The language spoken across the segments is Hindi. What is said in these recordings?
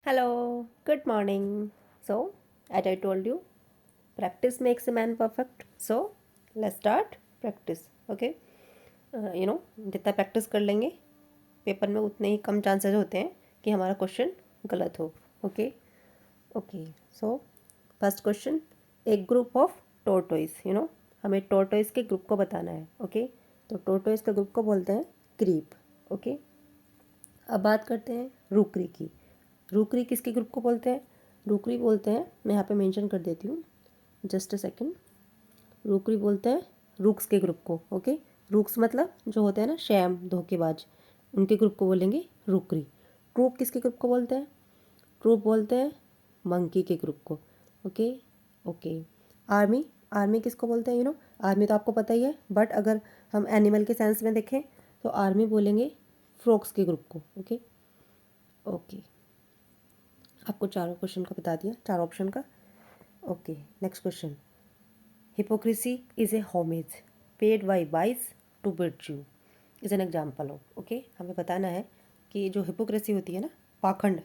Hello, good morning. So, as I told you, practice makes a man perfect. So, let's start practice. Okay? जितना प्रैक्टिस कर लेंगे पेपर में उतने ही कम चांसेस होते हैं कि हमारा क्वेश्चन गलत हो. Okay okay so first question, एक ग्रुप ऑफ टोर्टोइस. हमें टोर्टोइस के ग्रुप को बताना है. ओके तो टोर्टोइस के ग्रुप को बोलते हैं क्रीप. ओके अब बात करते हैं रूकरी की. रूकरी किसके ग्रुप को बोलते हैं? रूकरी बोलते हैं, मैं यहाँ पे मेंशन कर देती हूँ, जस्ट अ सेकंड. रूकरी बोलते हैं रूक्स के ग्रुप को. ओके रूक्स मतलब जो होते हैं ना शैम धोखेबाज, उनके ग्रुप को बोलेंगे रूकरी. ट्रूप किसके ग्रुप को बोलते हैं? ट्रूप बोलते हैं मंकी के ग्रुप को. ओके ओके आर्मी, आर्मी किसको बोलते हैं? आर्मी तो आपको पता ही है, बट अगर हम एनिमल के सेंस में देखें तो आर्मी बोलेंगे फ्रॉक्स के ग्रुप को. ओके ओके आपको चारों क्वेश्चन का बता दिया, चार ऑप्शन का. Okay next question, hypocrisy is a homage paid by vice to virtue is an example of. Okay हमें बताना है कि जो हिपोक्रेसी होती है ना, पाखंड,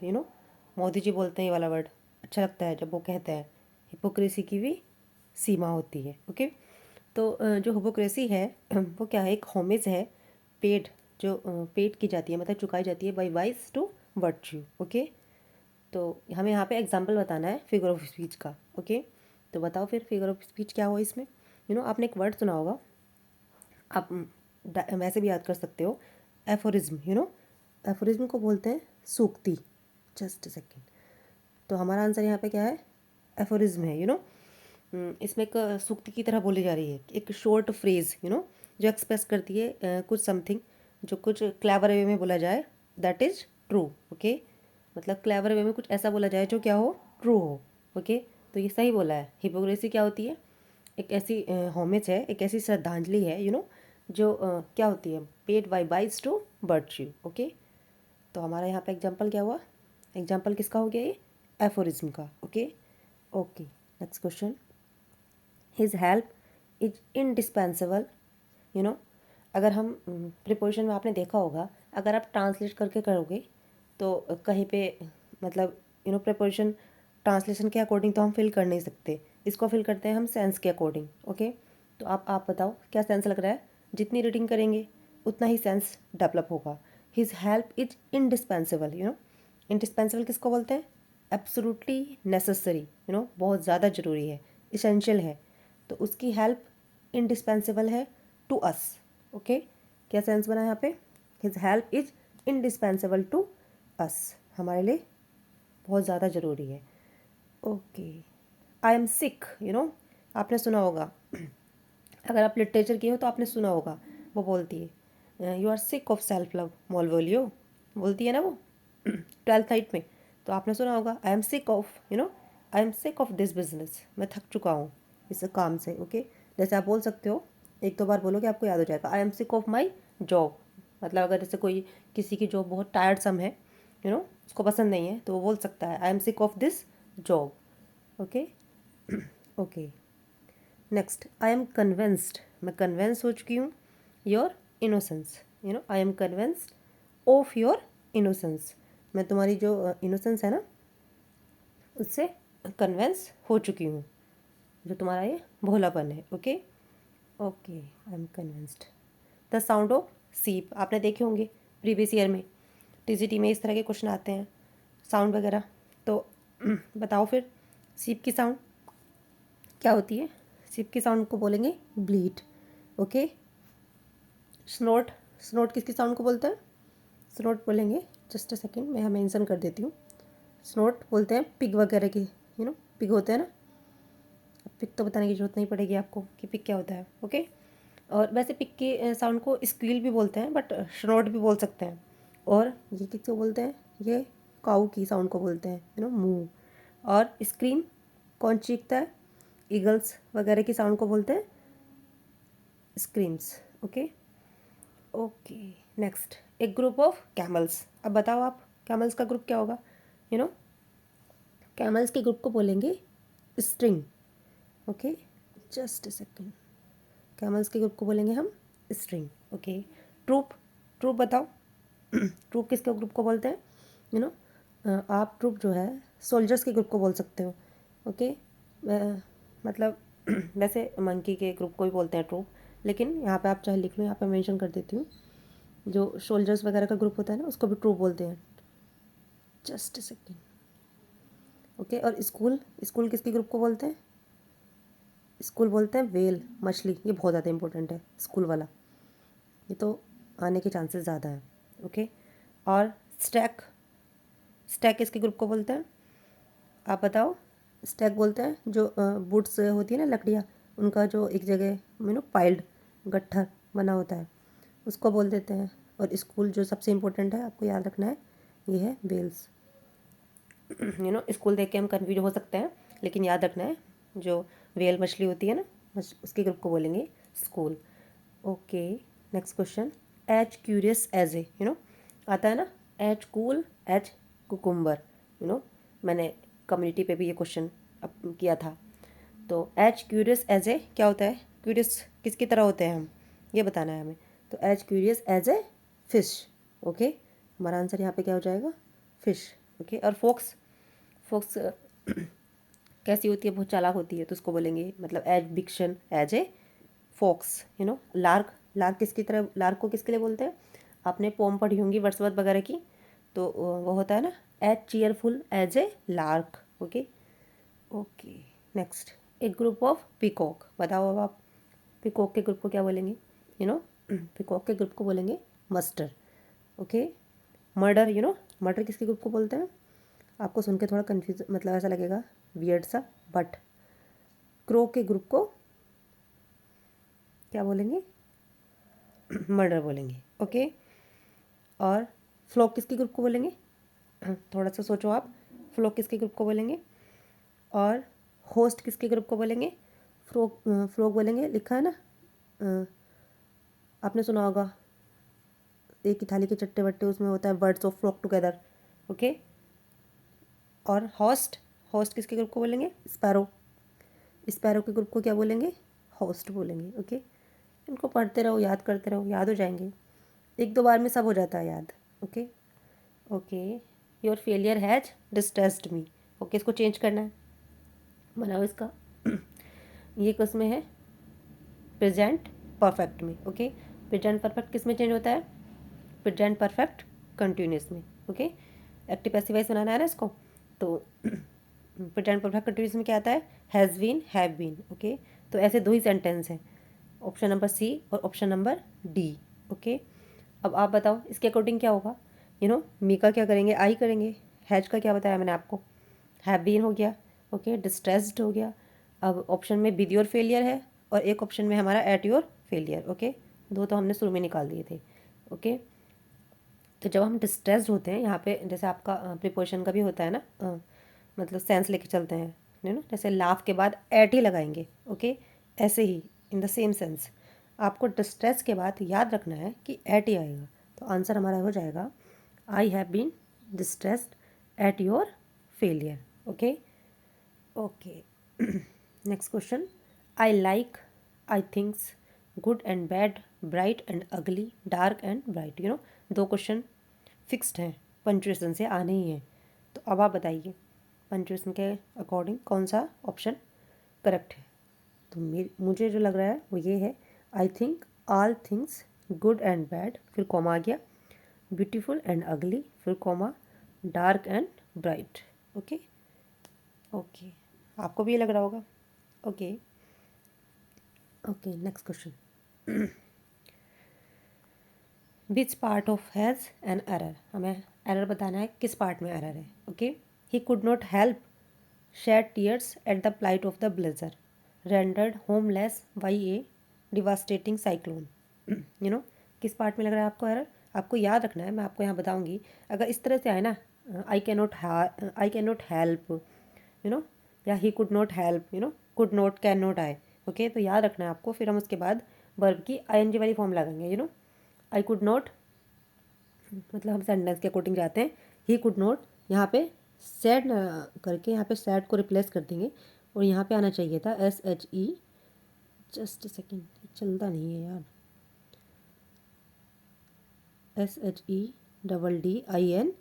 मोदी जी बोलते हैं ये वाला वर्ड, अच्छा लगता है जब वो कहते हैं. हिपोक्रेसी की भी सीमा होती है. ओके तो जो हिपोक्रेसी है वो क्या है? एक होमेज है, पेड, जो पेड की जाती है, मतलब चुकाई जाती है by vice to virtue. Okay तो हमें यहाँ पे एग्जाम्पल बताना है फिगर ऑफ स्पीच का. ओके तो बताओ फिर फिगर ऑफ स्पीच क्या हो इसमें. आपने एक वर्ड सुना होगा, आप वैसे भी याद कर सकते हो, एफोरिज्म. एफोरिज्म को बोलते हैं सूक्ति. Just second. तो हमारा आंसर यहाँ पे क्या है? एफोरिज्म है. इसमें एक सूक्ति की तरह बोली जा रही है, एक शॉर्ट फ्रेज जो एक्सप्रेस करती है कुछ समथिंग, जो कुछ क्लेवर वे में बोला जाए, दैट इज ट्रू. ओके मतलब क्लेवर वे में कुछ ऐसा बोला जाए जो क्या हो, ट्रू हो. ओके तो ये सही बोला है. हिपोक्रेसी क्या होती है? एक ऐसी होमेज है, एक ऐसी श्रद्धांजलि है जो क्या होती है, paid by vice to virtue. Okay तो हमारा यहाँ पे एग्जाम्पल क्या हुआ? एग्जाम्पल किसका हो गया? ये एफोरिज्म का. Okay okay next question, his help is indispensable. अगर हम प्रिपोजिशन में आपने देखा होगा, अगर आप ट्रांसलेट करके करोगे तो कहीं पे मतलब प्रिपोजिशन ट्रांसलेशन के अकॉर्डिंग तो हम फिल कर नहीं सकते, इसको फिल करते हैं हम सेंस के अकॉर्डिंग. ओके तो आप बताओ क्या सेंस लग रहा है? जितनी रीडिंग करेंगे उतना ही सेंस डेवलप होगा. His help is indispensable. Indispensable किसको बोलते हैं? एब्सोल्युटली नेसेसरी, बहुत ज़्यादा ज़रूरी है, इसेंशियल है. तो उसकी हेल्प इंडिस्पेंसेबल है टू अस. ओके क्या सेंस बना यहाँ पे? His help is indispensable to us, हमारे लिए बहुत ज़्यादा ज़रूरी है. Okay I am sick. आपने सुना होगा, अगर आप लिटरेचर की हो तो आपने सुना होगा, वो बोलती है you are sick of self love Malvolio, बोलती है ना वो 12th नाइट में. तो आपने सुना होगा आई am sick of I am sick of this business, मैं थक चुका हूँ इस काम से. ओके जैसे आप बोल सकते हो, एक दो बार बोलोगे आपको याद हो जाएगा. आई am sick of my job, मतलब अगर जैसे कोई किसी की जॉब बहुत टायर्डसम है, उसको पसंद नहीं है, तो वो बोल सकता है आई am sick of this job. Okay okay next, I am convinced, मैं कन्विंस हो चुकी हूँ, your innocence. I am convinced of your innocence, मैं तुम्हारी जो इनोसेंस है ना उससे कन्विंस हो चुकी हूँ, जो तुम्हारा ये भोलापन है. Okay okay I M convinced. The sound of सीप आपने देखे होंगे प्रीवियस ईयर में, टीजीटी में इस तरह के क्वेश्चन आते हैं, साउंड वगैरह. तो बताओ फिर सीप की साउंड क्या होती है? सीप की साउंड को बोलेंगे ब्लीट. ओके स्नोट, स्नोट किसकी साउंड को बोलते हैं? स्नोट बोलेंगे, जस्ट अ सेकेंड मैं यहाँ मेंशन कर देती हूँ. स्नोट बोलते हैं पिग वगैरह की, पिग होते हैं ना. पिग तो बताने की जरूरत नहीं पड़ेगी आपको कि पिग क्या होता है. ओके और वैसे पिग के साउंड को स्क्वील भी बोलते हैं, बट स्नोट भी बोल सकते हैं. और ये किसको बोलते हैं? ये काऊ की साउंड को बोलते हैं, मूव. और स्क्रीम कौन चीखता है? ईगल्स वगैरह की साउंड को बोलते हैं स्क्रीम्स. ओके ओके नेक्स्ट, एक ग्रुप ऑफ कैमल्स. अब बताओ आप कैमल्स का ग्रुप क्या होगा? कैमल्स के ग्रुप को बोलेंगे string. Okay just a second, camels के ग्रुप को बोलेंगे हम स्ट्रिंग. ओके ट्रूप, ट्रूप बताओ ट्रूप किसके ग्रुप को बोलते हैं? आप ट्रूप जो है सोल्जर्स के ग्रुप को बोल सकते हो। ओके, मतलब वैसे मंकी के ग्रुप को ही बोलते हैं ट्रूप, लेकिन यहाँ पे आप चाहे लिख लो, यहाँ पे मेंशन कर देती हूँ। जो सोल्जर्स वगैरह का ग्रुप होता है ना, उसको भी ट्रूप बोलते हैं। Just second. ओके, और स्कूल, स्कूल किसके ग्रुप को बोलते हैं? स्कूल बोलते हैं व्हेल, मछली। ये बहुत ज़्यादा इंपॉर्टेंट है स्कूल वाला, ये तो आने के चांसेस ज़्यादा हैं। ओके, और स्टैक, स्टैक किसके ग्रुप को बोलते हैं? आप बताओ। स्टैक बोलते हैं जो वुड्स होती है ना, लकड़ियाँ, उनका जो एक जगह पाइल्ड गट्ठर बना होता है, उसको बोल देते हैं। और स्कूल जो सबसे इम्पोर्टेंट है, आपको याद रखना है, ये है वेल्स। स्कूल देख के हम कन्फ्यूज हो सकते हैं, लेकिन याद रखना है जो वेल मछली होती है ना, उसके ग्रुप को बोलेंगे school. Okay, next question. As curious as a, आता है ना, एज कूल एज कुकुम्बर। मैंने कम्युनिटी पे भी ये क्वेश्चन किया था। तो एज क्यूरियस एज ए क्या होता है? क्यूरियस किसकी तरह होते हैं हम, ये बताना है हमें। तो as curious as a fish. Okay, हमारा आंसर यहाँ पे क्या हो जाएगा? फिश। ओके, और फोक्स, फोक्स कैसी होती है? बहुत चालाक होती है, तो उसको बोलेंगे, मतलब as vixen as a fox. Lark, lark किसकी तरह, लार्क को किसके लिए बोलते हैं? आपने पोम पढ़ी होंगी वर्ड्सवर्थ वगैरह की, तो वो होता है ना, as cheerful as a lark. Okay okay, next. एक ग्रुप ऑफ पिकॉक, बताओ अब आप पिकॉक के ग्रुप को क्या बोलेंगे? पिकॉक के ग्रुप को बोलेंगे मस्टर। ओके, मर्डर, मर्डर किसके ग्रुप को बोलते हैं? आपको सुन के थोड़ा कन्फ्यूज, मतलब ऐसा लगेगा वियर्ड सा, बट क्रो के ग्रुप को क्या बोलेंगे? मर्डर बोलेंगे। ओके, और फ्लॉक किसके ग्रुप को बोलेंगे? थोड़ा सा सोचो आप, फ्लॉक किसके ग्रुप को बोलेंगे? और होस्ट किसके ग्रुप को बोलेंगे? फ्लॉक, फ्लॉक बोलेंगे, लिखा है ना, आपने सुना होगा, एक ही थाली के चट्टे बट्टे, उसमें होता है words of flock together. Okay, और होस्ट, होस्ट किसके ग्रुप को बोलेंगे? स्पैरो, स्पैरो के ग्रुप को क्या बोलेंगे? होस्ट बोलेंगे। ओके, इनको पढ़ते रहो, याद करते रहो, याद हो जाएंगे, एक दो बार में सब हो जाता है याद। Okay okay, your failure has distressed me. Okay, इसको चेंज करना है, बनाओ इसका। ये किस में है? प्रेजेंट परफेक्ट में। ओके, प्रेजेंट परफेक्ट किस में चेंज होता है? प्रेजेंट परफेक्ट कंटिन्यूस में। ओके, एक्टिव पैसिव वॉइस बनाना है ना इसको, तो प्रेजेंट परफेक्ट कंटिन्यूस में क्या आता है? Has been, have been. Okay, तो ऐसे दो ही सेंटेंस हैं, ऑप्शन नंबर सी और ऑप्शन नंबर डी। ओके, अब आप बताओ इसके अकॉर्डिंग क्या होगा? मी का क्या करेंगे? आई करेंगे। हैज का क्या बताया मैंने आपको? हैव बीन हो गया। ओके, डिस्ट्रेस्ड हो गया। अब ऑप्शन में विद योर फेलियर है, और एक ऑप्शन में हमारा एट योर फेलियर। ओके, दो तो हमने शुरू में निकाल दिए थे। ओके, तो जब हम डिस्ट्रेस्ड होते हैं, यहाँ पे जैसे आपका प्रिपोजिशन का भी होता है ना, मतलब सेंस लेके चलते हैं, जैसे लाफ के बाद एट ही लगाएंगे। ओके, ऐसे ही इन द सेम सेंस आपको डिस्ट्रेस के बाद याद रखना है कि एट ही आएगा। तो आंसर हमारा हो जाएगा, I have been distressed at your failure. Okay okay, next question. I like, I thinks, good and bad, bright and ugly, dark and bright. दो क्वेश्चन फिक्स्ड हैं, पंचुएशन से आने ही हैं। तो अब आप बताइए पंचुएशन के अकॉर्डिंग कौन सा ऑप्शन करेक्ट है? तो मुझे जो लग रहा है वो ये है, I think all things good and bad, फिर कॉमा आ गया, ब्यूटीफुल एंड अगली, फिर comma, dark and bright. Okay okay, आपको भी ये लग रहा होगा। Okay okay, next question. Which part of has an error, हमें एरर बताना है, किस पार्ट में एरर है। Okay, he could not help shed tears at the plight of the blazer, rendered homeless by a devastating cyclone. किस पार्ट में लग रहा है आपको एरर? आपको याद रखना है, मैं आपको यहाँ बताऊँगी। अगर इस तरह से आए ना, आई कैन नॉट हेल्प, या ही could not help, could not, can not आए। ओके, तो याद रखना है आपको, फिर हम उसके बाद वर्ब की आईएनजी वाली फॉर्म लगाएंगे। आई कुड नॉट, मतलब हम सेंटेंस के अकॉर्डिंग जाते हैं। ही कुड नॉट, यहाँ पे सैड करके यहाँ पे सैड को रिप्लेस कर देंगे, और यहाँ पे आना चाहिए था SHE। जस्ट सेकेंड, चलता नहीं है यार, SHEDDING,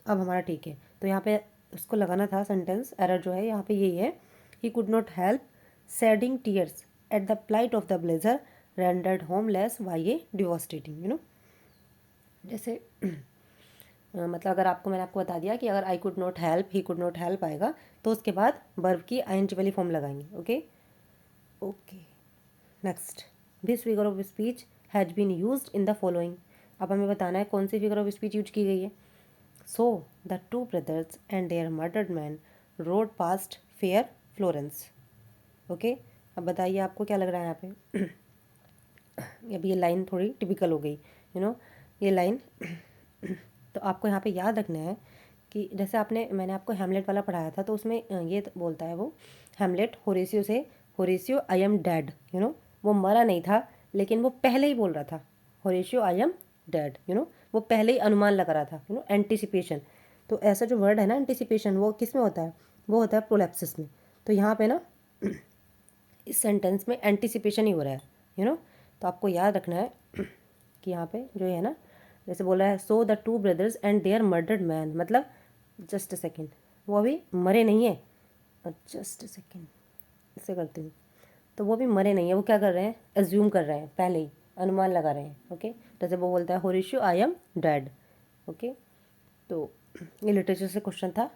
अब हमारा ठीक है। तो यहाँ पे उसको लगाना था सेंटेंस, एरर जो है यहाँ पे यही है, he could not help shedding tears at the plight of the blazer rendered homeless by a devastating, जैसे मतलब अगर आपको, मैंने आपको बता दिया कि अगर I could not help, he could not help आएगा तो उसके बाद वर्ब की आईएनजी वाली फॉर्म लगाएंगे। Okay okay next, this figure of speech has been used in the following. अब हमें बताना है कौन सी फिगर ऑफ स्पीच यूज की गई है। So the two brothers and their murdered man rode past fair Florence. Okay, अब बताइए आपको क्या लग रहा है यहाँ पे। अब ये लाइन थोड़ी टिपिकल हो गई, ये लाइन। तो आपको यहाँ पे याद रखना है कि जैसे मैंने आपको हैमलेट वाला पढ़ाया था, तो उसमें ये बोलता है वो हैमलेट होरेसियो से, होरेसियो आई एम डैड, वो मरा नहीं था लेकिन वो पहले ही बोल रहा था होरेशियो आई एम डैड, वो पहले ही अनुमान लगा रहा था, एंटिसिपेशन। तो ऐसा जो वर्ड है ना एंटिसिपेशन, वो किस में होता है, वो होता है प्रोलैप्सिस में। तो यहाँ पे ना इस सेंटेंस में एंटिसिपेशन ही हो रहा है, तो आपको याद रखना है कि यहाँ पे जो है ना, जैसे बोल रहा है so the two brothers and their murdered man, मतलब जस्ट अ सेकेंड, वो अभी मरे नहीं है, जस्ट अ सेकेंड इससे करती हूँ। तो वो भी मरे नहीं है, वो क्या कर रहे हैं, एज्यूम कर रहे हैं, पहले ही अनुमान लगा रहे हैं। ओके, जैसे वो बोलता है Horatio I am dad. Okay, तो ये लिटरेचर से क्वेश्चन था,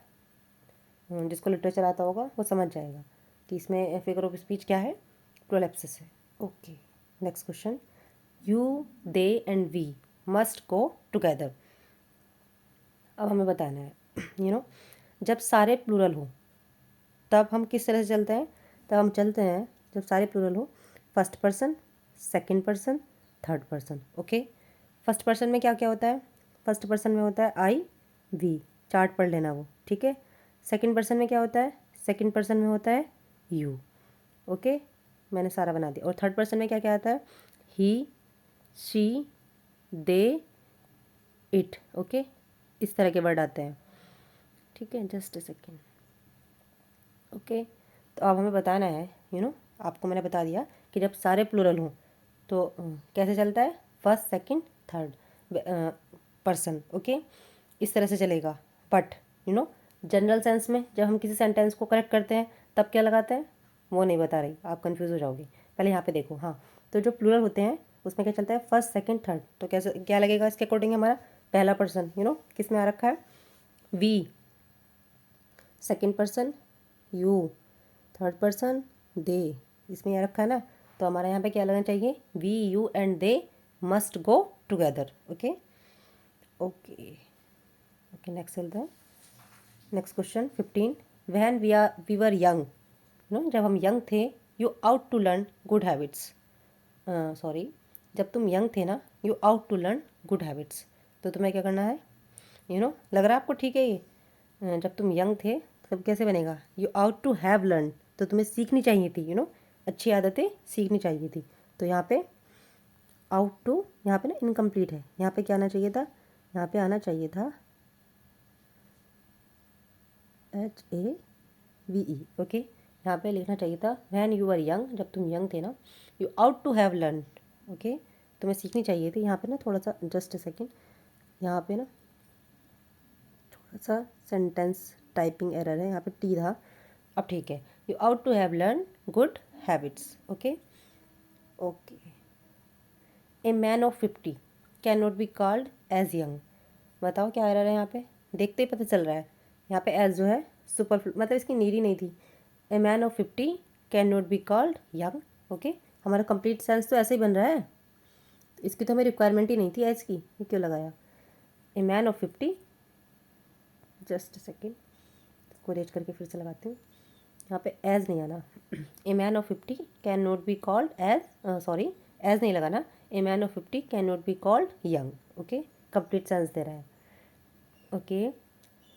जिसको लिटरेचर आता होगा वो समझ जाएगा कि इसमें फिगर ऑफ स्पीच क्या है, प्रोलैप्सिस है। Okay next question, you they and we must go together. अब हमें बताना है जब सारे प्लूरल हो तब हम किस तरह से चलते हैं, तब हम चलते हैं जब सारे प्लूरल हो first person, second person, third person. Okay, first person में क्या क्या होता है, फर्स्ट पर्सन में होता है आई वी, चार्ट पढ़ लेना वो, ठीक है। सेकंड पर्सन में क्या होता है, सेकंड पर्सन में होता है यू। ओके, मैंने सारा बना दिया। और थर्ड पर्सन में क्या क्या आता है, ही, शी, दे, इट। ओके, इस तरह के वर्ड आते हैं, ठीक है। Just a second. ओके, तो अब हमें बताना है आपको मैंने बता दिया कि जब सारे प्लूरल हों तो कैसे चलता है, first second third person. Okay, इस तरह से चलेगा। बट जनरल सेंस में जब हम किसी सेंटेंस को करेक्ट करते हैं तब क्या लगाते हैं, वो नहीं बता रही, आप कंफ्यूज हो जाओगे। पहले यहाँ पे देखो, हाँ, तो जो प्लूरल होते हैं उसमें क्या चलता है, फर्स्ट सेकंड थर्ड। तो कैसे क्या लगेगा इसके अकॉर्डिंग, हमारा पहला पर्सन किस में आ रखा है, we, second person you, third person they, इसमें आ रखा है ना। तो हमारा यहाँ पे क्या लगना चाहिए, we, you and they must go together. Okay okay okay next चलता है। Next question 15, when we were young, जब हम यंग थे, you ought to learn good habits. Sorry, जब तुम यंग थे ना, you ought to learn good habits. तो तुम्हें क्या करना है, लग रहा है आपको ठीक है ये, जब तुम यंग थे तब कैसे बनेगा, you ought to have learn, तो तुम्हें सीखनी चाहिए थी, अच्छी आदतें सीखनी चाहिए थी। तो यहाँ पे आउट टू, यहाँ पे ना इनकम्प्लीट है, यहाँ पे क्या आना चाहिए था, यहाँ पे आना चाहिए था HAVE। ओके, यहाँ पे लिखना चाहिए था व्हेन यू आर यंग, जब तुम यंग थे ना, you ought to have learn. Okay, तुम्हें सीखनी चाहिए थी। यहाँ पे ना थोड़ा सा, जस्ट अ सेकेंड, यहाँ पे ना थोड़ा सा सेंटेंस टाइपिंग एरर है, यहाँ पे टी था, अब ठीक है। You ought to have learn good habits. Okay okay, a man of 50 can not be called as young. बताओ क्या एरर है यहाँ पे, देखते ही पता चल रहा है, यहाँ पे एज जो है सुपर, मतलब इसकी नीड ही नहीं थी। ए man of 50 can not be called young. Okay, हमारा कंप्लीट सेंस तो ऐसे ही बन रहा है, तो इसकी तो हमें रिक्वायरमेंट ही नहीं थी एज की, ये क्यों लगाया। ए मैन ऑफ 50, जस्ट सेकेंड, इसको रेज करके फिर से लगाती हूँ, यहाँ पे एज नहीं आना। A man of 50 can not be called age, sorry, age नहीं लगाना, a man of 50 can not be called young. Okay, complete sense दे रहा है। Okay,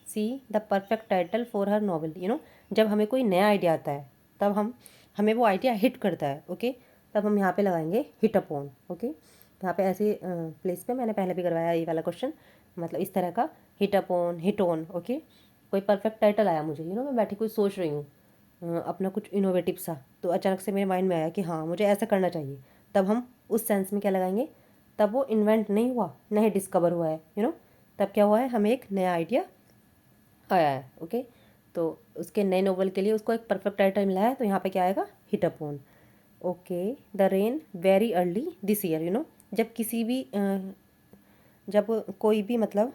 see the perfect title for her novel. जब हमें कोई नया आइडिया आता है तब हमें वो आइडिया हिट करता है। ओके, तब हम यहाँ पे लगाएंगे हिट अपॉन। ओके, यहाँ पे ऐसे प्लेस पे मैंने पहले भी करवाया ये वाला क्वेश्चन, मतलब इस तरह का, hit upon, hit on. Okay, कोई परफेक्ट टाइटल आया मुझे, मैं बैठी कोई सोच रही हूँ अपना कुछ इनोवेटिव सा, तो अचानक से मेरे माइंड में आया कि हाँ मुझे ऐसा करना चाहिए, तब हम उस सेंस में क्या लगाएंगे, तब वो इन्वेंट नहीं हुआ, नहीं डिस्कवर हुआ है, तब क्या हुआ है, हमें एक नया आइडिया आया है। ओके, तो उसके नए नोवेल के लिए उसको एक परफेक्ट राइटर मिला है, तो यहाँ पे क्या आएगा, hit upon. Okay, the rain very early this year, जब किसी भी जब कोई भी मतलब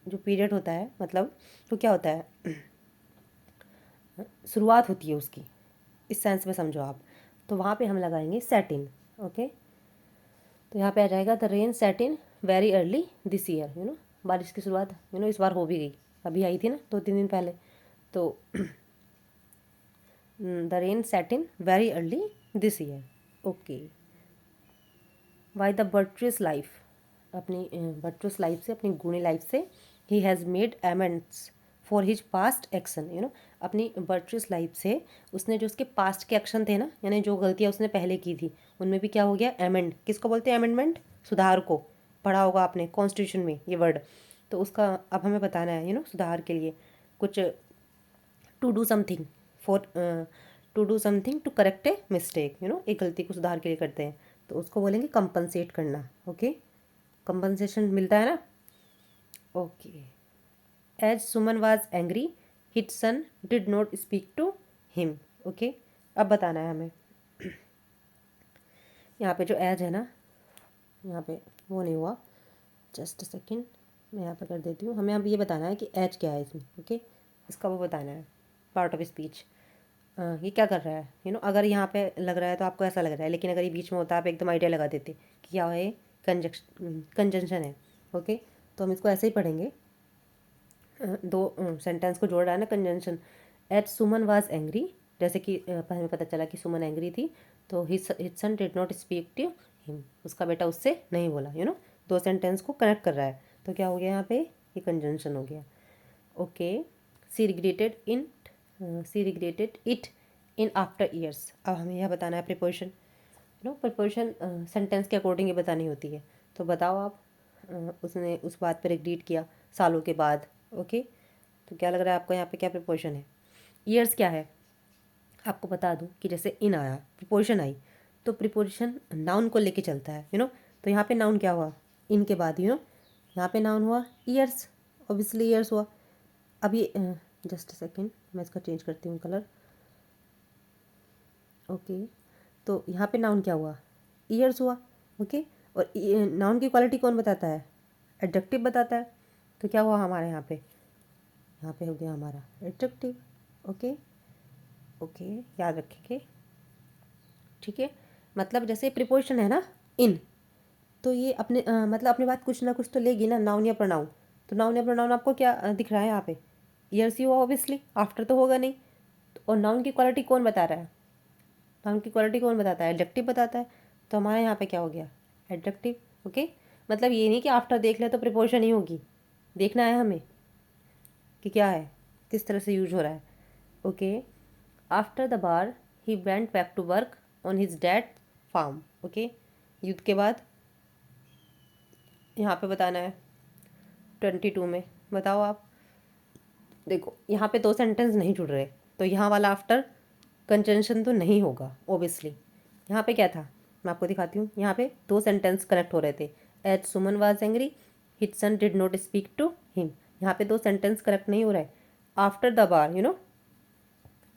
जो पीरियड होता है मतलब, तो क्या होता है, शुरुआत होती है उसकी, इस सेंस में समझो आप। तो वहाँ पे हम लगाएंगे सेट इन। ओके, तो यहाँ पे आ जाएगा the rain set in very early this year, बारिश की शुरुआत इस बार हो भी गई, अभी आई थी ना 2-3 दिन पहले। तो the rain set in very early this year. Okay, why the virtuous life, अपनी बर्ट्रियस लाइफ से, अपनी गुणी लाइफ से, he has made amends for his past action, अपनी बर्ट्रियस लाइफ से उसने जो उसके पास्ट के एक्शन थे ना, यानी जो गलतियाँ उसने पहले की थी, उनमें भी क्या हो गया, एमेंड। किसको बोलते हैं अमेंडमेंट, सुधार को। पढ़ा होगा आपने कॉन्स्टिट्यूशन में ये वर्ड। तो उसका अब हमें बताना है सुधार के लिए कुछ, to do something for, to do something to correct a mistake, एक गलती को सुधार के लिए करते हैं, तो उसको बोलेंगे कंपनसेट करना। ओके, कंपनसेशन मिलता है ना। Okay, as Suman was angry his son did not speak to him. Okay, अब बताना है हमें, यहाँ पे जो एज है ना, यहाँ पे वो नहीं हुआ, जस्ट सेकेंड, मैं यहाँ पे कर देती हूँ। हमें अब ये बताना है कि एज क्या है इसमें। ओके, इसका वो बताना है, पार्ट ऑफ स्पीच। ये क्या कर रहा है, अगर यहाँ पे लग रहा है तो आपको ऐसा लग रहा है, लेकिन अगर ये बीच में होता आप एकदम आइडिया लगा देते कि क्या है, कंजंक्शन है। ओके, तो हम इसको ऐसे ही पढ़ेंगे, दो सेंटेंस को जोड़ रहा है ना conjunction. As Suman was angry, जैसे कि हमें पता चला कि सुमन एंग्री थी, तो his son did not speak to him, उसका बेटा उससे नहीं बोला, दो सेंटेंस को कनेक्ट कर रहा है, तो क्या हो गया यहाँ पे, ये कंजंक्शन हो गया। Okay, she regretted in, she regretted it in after years. अब हमें यह बताना है प्रिपोजिशन, प्रिपोजिशन सेंटेंस के अकॉर्डिंग ये बतानी होती है। तो बताओ आप, उसने उस बात पर रिग्रेट किया सालों के बाद। ओके, तो क्या लग रहा है आपको यहाँ पे क्या प्रिपोजिशन है, ईयर्स क्या है, आपको बता दूँ कि जैसे इन आया, प्रिपोजिशन आई, तो प्रिपोजिशन नाउन को लेके चलता है, तो यहाँ पे नाउन क्या हुआ, इन के बाद यहाँ पे नाउन हुआ ईयर्स, ऑब्वियसली ईयर्स हुआ। अभी जस्ट सेकेंड, मैं इसका चेंज करती हूँ कलर। ओके, तो यहाँ पे नाउन क्या हुआ, ईयर्स हुआ। ओके, और नाउन की क्वालिटी कौन बताता है, एडजेक्टिव बताता है, तो क्या हुआ हमारे यहाँ पे, यहाँ पे हो गया हमारा एडजेक्टिव। ओके, ओके, याद रखेंगे, ठीक है। मतलब जैसे प्रिपोजिशन है ना इन, तो ये अपने मतलब अपनी बात कुछ ना कुछ तो लेगी ना, नाउन या प्रोनाउन। तो नाउन या प्रोनाउन आपको क्या दिख रहा है यहाँ पे, ईयर्स ही हुआ ऑब्वियसली, आफ्टर तो होगा नहीं। और नाउन की क्वालिटी कौन बता रहा है, नाउन की क्वालिटी कौन बताता है, एडजेक्टिव बताता है, तो हमारे यहाँ पे क्या हो गया, एडजेक्टिव। ओके, मतलब ये नहीं कि आफ्टर देख ले तो प्रिपोजिशन ही होगी, देखना है हमें कि क्या है, किस तरह से यूज हो रहा है। Okay, after the war he went back to work on his dad farm. Okay, युद्ध के बाद यहाँ पे बताना है 22 में, बताओ आप। देखो यहाँ पे दो सेंटेंस नहीं जुड़ रहे, तो यहाँ वाला आफ्टर कंजंक्शन तो नहीं होगा ओबियसली। यहाँ पे क्या था, मैं आपको दिखाती हूँ, यहाँ पे दो सेंटेंस कनेक्ट हो रहे थे, as Suman was angry his son did not speak to him, यहाँ पे दो सेंटेंस कनेक्ट नहीं हो रहा है। आफ्टर द बार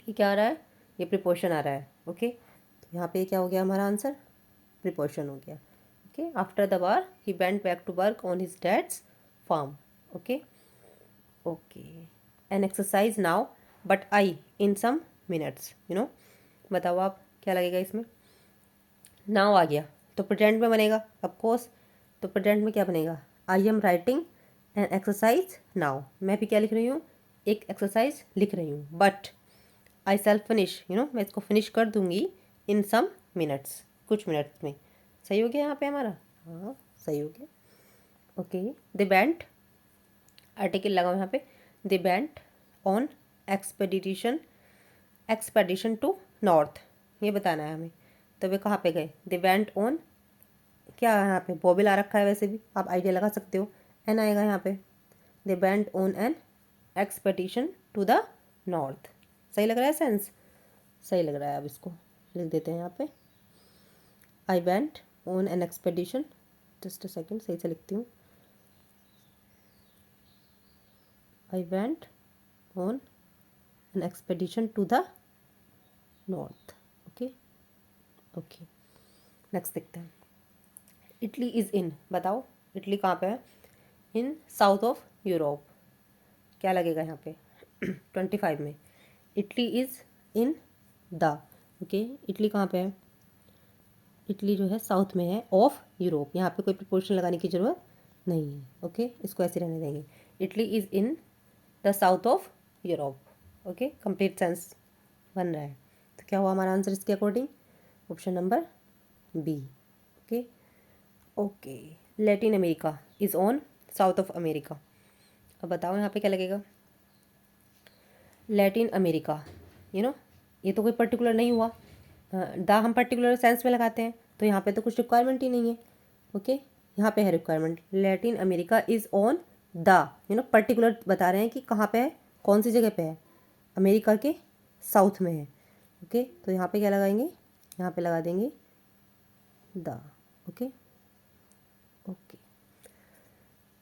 ये क्या आ रहा है, ये प्रिपोजिशन आ रहा है। ओके, तो यहाँ पे क्या हो गया हमारा आंसर, प्रिपोजिशन हो गया। Okay, after the war he went back to work on his dad's farm. Okay, okay, an exercise now but I in some minutes, बताओ आप क्या लगेगा इसमें, नाउ आ गया तो प्रेजेंट में बनेगा ऑफकोर्स, तो प्रेजेंट में क्या बनेगा, I am writing an exercise now, मैं भी क्या लिख रही हूँ, एक एक्सरसाइज लिख रही हूँ, बट आई सेल फिनिश, मैं इसको फिनिश कर दूंगी इन सम मिनट्स, कुछ मिनट्स में। सही हो गया यहाँ पे हमारा, हाँ सही हो गया। ओके, दे वेंट, आर्टिकल लगाओ यहाँ पे, they went on expedition, expedition to north, ये बताना है हमें। तो वे कहाँ पे गए, दे वेंट ऑन, क्या है यहाँ पे बॉबिल आ रखा है, वैसे भी आप आइडिया लगा सकते हो, एन आएगा यहाँ पे, they went on an expedition to the north. सही लग रहा है सेंस, सही लग रहा है, अब इसको लिख देते हैं यहाँ पे, I went on an expedition, just a second सही से लिखती हूँ, I went on an expedition to the north. Okay okay, next देखते हैं। इटली इज़ इन, बताओ इटली कहाँ पे है? इन साउथ ऑफ यूरोप। क्या लगेगा यहाँ पे 25 में? Italy is in the, okay, Italy कहाँ पे है? इटली जो है साउथ में है ऑफ यूरोप, यहाँ पे कोई प्रिपोजिशन लगाने की ज़रूरत नहीं है। ओके, इसको ऐसे रहने देंगे। Italy is in the south of Europe. Okay, complete sense बन रहा है। तो क्या हुआ हमारा आंसर इसके according? Option number B. Okay okay, Latin America is on south of America. अब बताओ यहाँ पे क्या लगेगा? लैटिन अमेरिका, ये तो कोई पर्टिकुलर नहीं हुआ। द हम पर्टिकुलर सेंस में लगाते हैं, तो यहाँ पे तो कुछ रिक्वायरमेंट ही नहीं है। ओके, यहाँ पे है requirement. Latin America is on the, particular बता रहे हैं कि कहाँ पे है, कौन सी जगह पे है, अमेरिका के साउथ में है। ओके, तो यहाँ पे क्या लगाएंगे? यहाँ पे लगा देंगे the. Okay okay,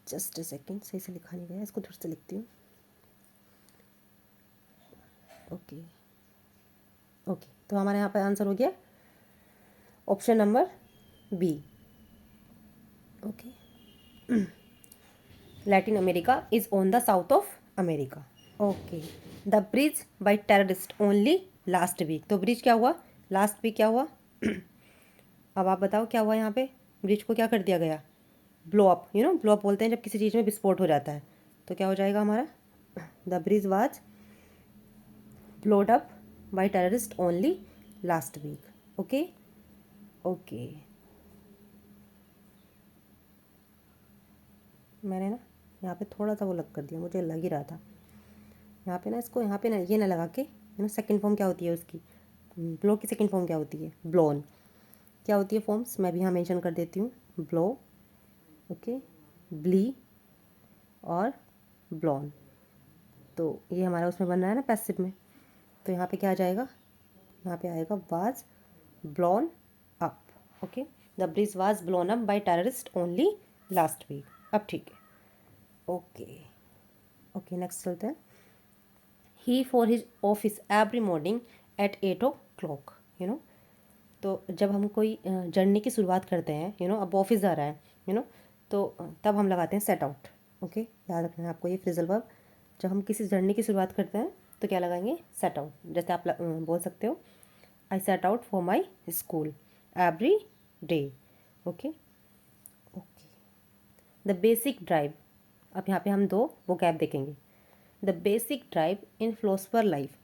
just a second, सही से लिखा नहीं गया, इसको थोड़ा सा लिखती हूँ। ओके ओके, तो हमारे यहाँ पे आंसर हो गया option number B. Okay, Latin America is on the south of America. Okay, the bridge by terrorist only last week. तो ब्रिज क्या हुआ? लास्ट वीक क्या हुआ? अब आप बताओ क्या हुआ यहाँ पे? ब्रिज को क्या कर दिया गया? ब्लो अप, ब्लो अप बोलते हैं जब किसी चीज़ में विस्फोट हो जाता है। तो क्या हो जाएगा हमारा? The bridge was blowed up by terrorist only last week. Okay okay, मैंने ना यहाँ पे थोड़ा सा वो लग कर दिया, मुझे लग ही रहा था। यहाँ पे ना इसको, यहाँ पे ना ये ना लगा के, सेकंड फॉर्म क्या होती है उसकी? ब्लो की सेकंड फॉर्म क्या होती है? ब्लोन। क्या होती है फॉर्म्स? मैं भी यहाँ मेंशन कर देती हूँ। ब्लो, ओके, ब्ली और ब्लॉन। तो ये हमारा उसमें बन रहा है ना पैसिव में, तो यहाँ पे क्या आ जाएगा? यहाँ पे आएगा was blown up. Okay, the bridge was blown up by terrorist only last week. अब ठीक है। ओके ओके, नेक्स्ट चलते हैं। He for his office every morning at 8 o'clock। तो जब हम कोई जर्नी की शुरुआत करते हैं, अब ऑफिस जा रहा है, तो तब हम लगाते हैं सेट आउट। ओके, याद रखना है आपको ये फ्रेजल वर्ब। जब हम किसी जर्नी की शुरुआत करते हैं तो क्या लगाएंगे? Set out. जैसे आप बोल सकते हो I set out for my school every day. Okay okay, the basic drive. अब यहाँ पे हम दो वोकैब देखेंगे। The basic drive in philosopher life,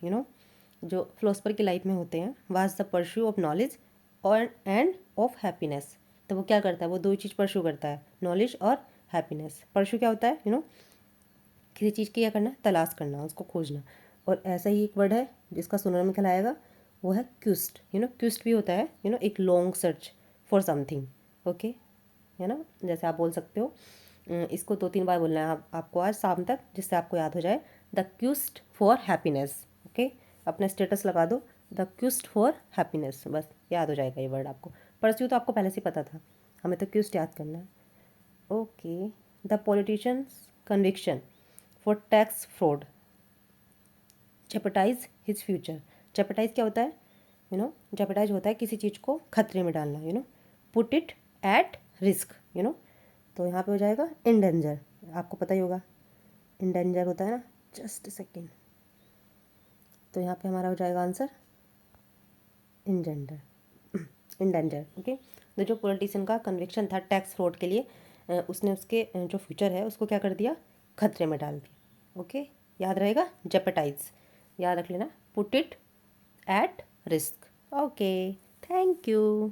जो फिलोसफर की लाइफ में होते हैं, was the pursue of knowledge और एंड ऑफ हैप्पीनेस। तो वो क्या करता है? वो दो चीज़ परस्यू करता है, नॉलेज और हैप्पीनेस। परस्यू क्या होता है? किसी चीज़ की क्या करना? तलाश करना, उसको खोजना। और ऐसा ही एक वर्ड है जिसका सिनोनिम कहलाएगा, वो है क्विस्ट। क्विस्ट भी होता है एक long search for something. Okay, है ना? जैसे आप बोल सकते हो, इसको 2-3 बार बोलना है आपको आज शाम तक, जिससे आपको याद हो जाए। The quest for happiness. Okay, अपना स्टेटस लगा दो, द क्विस्ट फॉर हैप्पीनेस, बस याद हो जाएगा ये वर्ड आपको। परस्यू तो आपको पहले से पता था, हमें तो क्विस्ट याद करना है। Okay, the politicians conviction for tax fraud जेपटाइज his future. जेपटाइज क्या होता है? जेपटाइज होता है किसी चीज़ को खतरे में डालना, पुट इट एट रिस्क। तो यहाँ पे हो जाएगा इन डेंजर। आपको पता ही होगा इन डेंजर होता है ना। जस्ट सेकेंड, तो यहाँ पे हमारा हो जाएगा आंसर इन डेंजर। ओके, तो जो पॉलिटिशियन का कन्विक्शन था टैक्स फ्रॉड के लिए, उसने उसके जो फ्यूचर है उसको क्या कर दिया? खतरे में डाल दिया। ओके, याद रहेगा जेपटाइज, याद रख लेना, put it at risk. Okay, thank you.